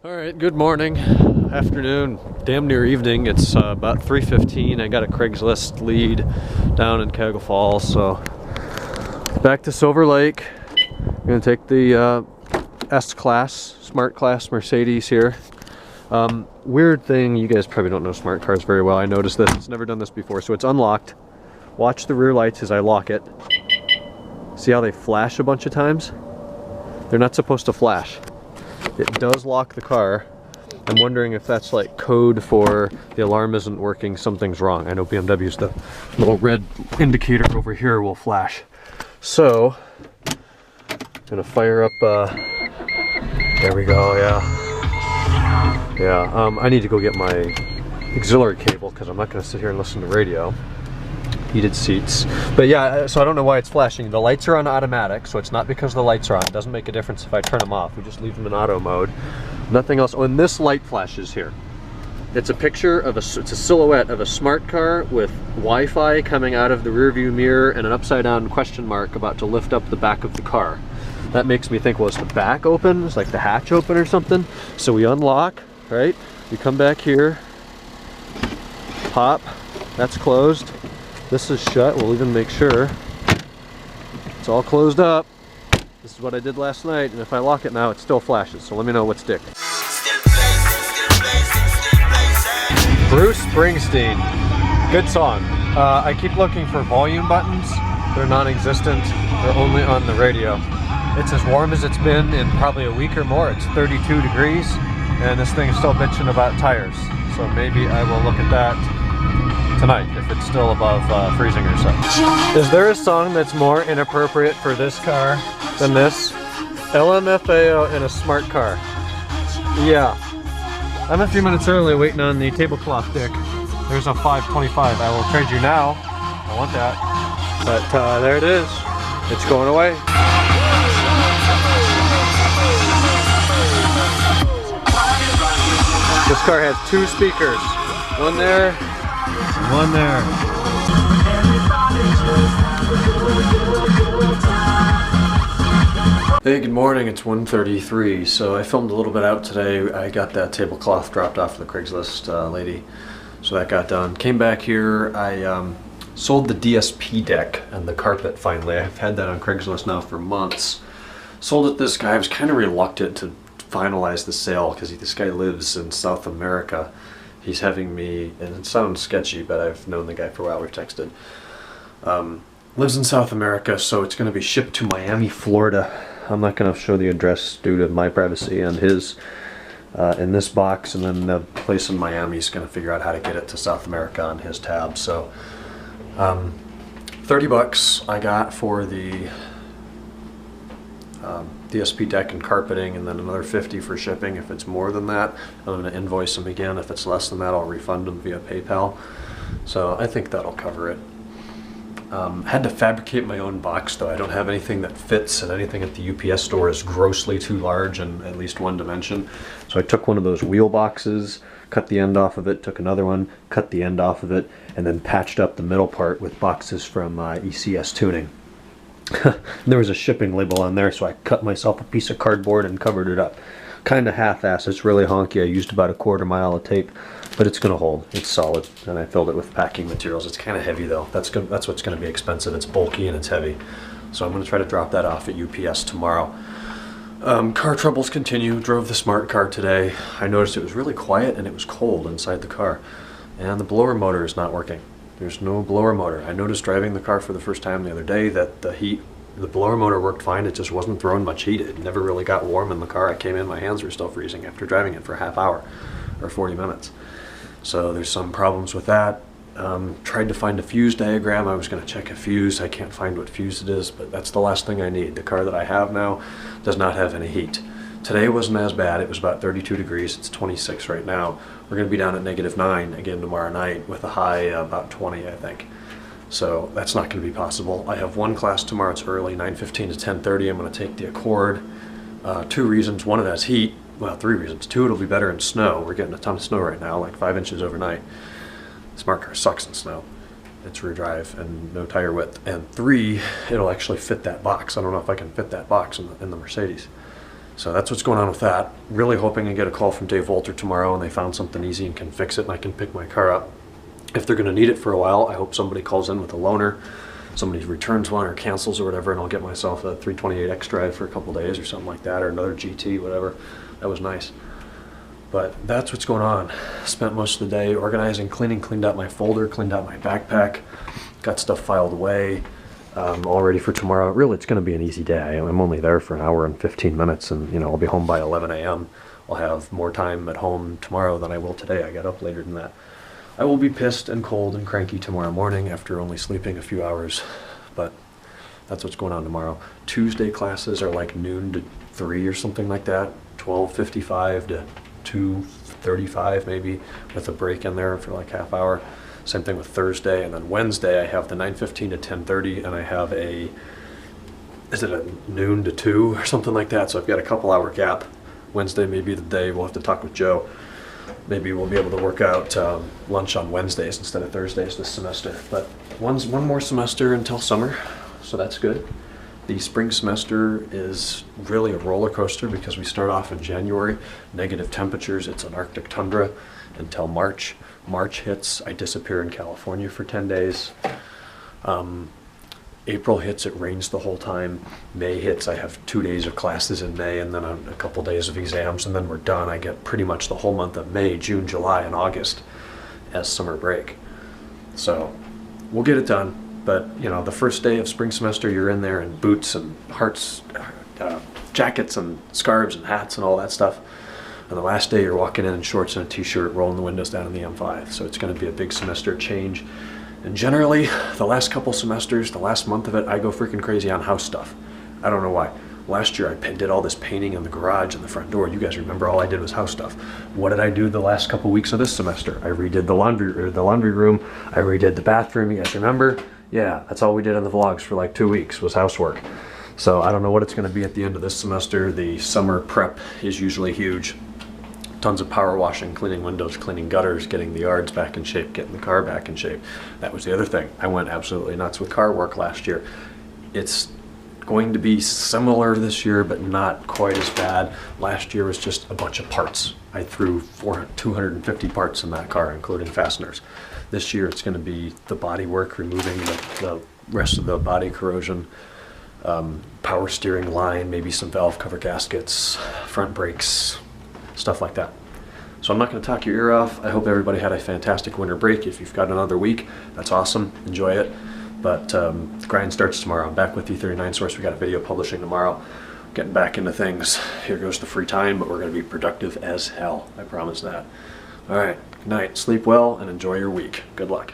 All right, good morning, afternoon, damn near evening. It's about 3:15. I got a Craigslist lead down in Cuyahoga Falls, so back to Silver Lake. I'm gonna take the S-Class, Smart Class Mercedes here. Weird thing, you guys probably don't know smart cars very well. I noticed this, it's never done this before. So it's unlocked. Watch the rear lights as I lock it. See how they flash a bunch of times? They're not supposed to flash. It does lock the car. I'm wondering if that's like code for the alarm isn't working, something's wrong. I know BMW's, the little red indicator over here will flash. So, I'm gonna fire up, there we go, yeah. I need to go get my auxiliary cable because I'm not gonna sit here and listen to radio. Heated seats. But yeah, so I don't know why it's flashing. The lights are on automatic, so it's not because the lights are on. It doesn't make a difference if I turn them off. We just leave them in auto mode. Nothing else. Oh, and this light flashes here. It's a picture of it's a silhouette of a smart car with Wi-Fi coming out of the rear view mirror and an upside down question mark about to lift up the back of the car. That makes me think, well, is the back open? Is like the hatch open or something? So we unlock, right? We come back here, pop, that's closed. This is shut. We'll even make sure it's all closed up. This is what I did last night, and if I lock it now, it still flashes. So let me know what's dick. Bruce Springsteen, good song. I keep looking for volume buttons. They're non-existent. They're only on the radio. It's as warm as it's been in probably a week or more. It's 32 degrees, and this thing is still bitching about tires. So maybe I will look at that tonight if it's still above freezing or so. Is there a song that's more inappropriate for this car than this? LMFAO in a smart car. Yeah. I'm a few minutes early waiting on the tablecloth dick. There's a 525. I will trade you now. I want that. But there it is. It's going away. This car has two speakers. One there. One there. Hey, good morning. It's 1:33. So I filmed a little bit out today. I got that tablecloth dropped off the Craigslist lady. So that got done. Came back here. I sold the DSP deck and the carpet finally. I've had that on Craigslist now for months. Sold it to this guy. I was kind of reluctant to finalize the sale because this guy lives in South America. He's having me, and it sounds sketchy, but I've known the guy for a while, we've texted. Lives in South America, so it's going to be shipped to Miami, Florida. I'm not going to show the address due to my privacy and his in this box, and then the place in Miami is going to figure out how to get it to South America on his tab. So 30 bucks I got for the DSP deck and carpeting, and then another 50 for shipping. If it's more than that, I'm going to invoice them again. If it's less than that, I'll refund them via PayPal. So I think that'll cover it. Had to fabricate my own box though. I don't have anything that fits, and anything at the UPS store is grossly too large in at least one dimension. So I took one of those wheel boxes, cut the end off of it, took another one, cut the end off of it, and then patched up the middle part with boxes from ECS Tuning. There was a shipping label on there, so I cut myself a piece of cardboard and covered it up. Kind of half-assed. It's really honky. I used about a quarter mile of tape, but it's going to hold. It's solid, and I filled it with packing materials. It's kind of heavy though. That's good. That's what's going to be expensive. It's bulky and it's heavy, so I'm going to try to drop that off at UPS tomorrow. Car troubles continue. Drove the smart car today. I noticed it was really quiet and it was cold inside the car, and the blower motor is not working. There's no blower motor. I noticed driving the car for the first time the other day that the blower motor worked fine. It just wasn't throwing much heat. It never really got warm in the car. I came in, my hands were still freezing after driving it for a half hour or 40 minutes. So there's some problems with that. Tried to find a fuse diagram. I was going to check a fuse. I can't find what fuse it is, but that's the last thing I need. The car that I have now does not have any heat. Today wasn't as bad. It was about 32 degrees. It's 26 right now. We're going to be down at -9 again tomorrow night with a high about 20, I think. So that's not going to be possible. I have one class tomorrow. It's early, 9:15 to 10:30. I'm going to take the Accord. 2 reasons. One, it has heat. Well, 3 reasons. 2, it'll be better in snow. We're getting a ton of snow right now, like 5 inches overnight. The smart car sucks in snow. It's rear drive and no tire width. And 3, it'll actually fit that box. I don't know if I can fit that box in the Mercedes. So that's what's going on with that. Really hoping to get a call from Dave Walter tomorrow and they found something easy and can fix it and I can pick my car up. If they're going to need it for a while, I hope somebody calls in with a loaner, somebody returns one or cancels or whatever, and I'll get myself a 328X drive for a couple days or something like that, or another GT, whatever. That was nice. But that's what's going on. Spent most of the day organizing, cleaning, cleaned out my folder, cleaned out my backpack, got stuff filed away, all ready for tomorrow. Really, it's going to be an easy day. I'm only there for an hour and 15 minutes, and I'll be home by 11 a.m. I'll have more time at home tomorrow than I will today. I got up later than that. I will be pissed and cold and cranky tomorrow morning after only sleeping a few hours, but that's what's going on tomorrow. Tuesday classes are like noon to 3 or something like that, 12:55 to 2:35 maybe, with a break in there for like half hour. Same thing with Thursday, and then Wednesday I have the 9:15 to 10:30, and I have is it a noon to 2 or something like that, so I've got a couple hour gap. Wednesday may be the day. We'll have to talk with Joe. Maybe we'll be able to work out lunch on Wednesdays instead of Thursdays this semester. But one more semester until summer, so that's good. The spring semester is really a roller coaster because we start off in January, negative temperatures, it's an Arctic tundra until March. March hits, I disappear in California for 10 days. April hits, it rains the whole time. May hits, I have 2 days of classes in May and then a couple days of exams, and then we're done. I get pretty much the whole month of May, June, July, and August as summer break. So we'll get it done. But the first day of spring semester, you're in there in boots and jackets and scarves and hats and all that stuff. And the last day, you're walking in shorts and a t-shirt, rolling the windows down in the M5. So it's going to be a big semester change. And generally, the last couple semesters, the last month of it, I go freaking crazy on house stuff. I don't know why. Last year, I did all this painting in the garage and the front door. You guys remember all I did was house stuff. What did I do the last couple weeks of this semester? I redid the laundry room. I redid the bathroom. You guys remember? Yeah, that's all we did in the vlogs for like 2 weeks was housework. So I don't know what it's going to be at the end of this semester. The summer prep is usually huge. Tons of power washing, cleaning windows, cleaning gutters, getting the yards back in shape, getting the car back in shape. That was the other thing. I went absolutely nuts with car work last year. It's going to be similar this year, but not quite as bad. Last year was just a bunch of parts. I threw 250 parts in that car, including fasteners. This year it's going to be the body work, removing the rest of the body corrosion, power steering line, maybe some valve cover gaskets, front brakes, stuff like that. So I'm not going to talk your ear off. I hope everybody had a fantastic winter break. If you've got another week, that's awesome. Enjoy it. But the grind starts tomorrow. I'm back with E39 Source. We got a video publishing tomorrow. Getting back into things. Here goes the free time, but we're going to be productive as hell. I promise that. All right. Good night. Sleep well and enjoy your week. Good luck.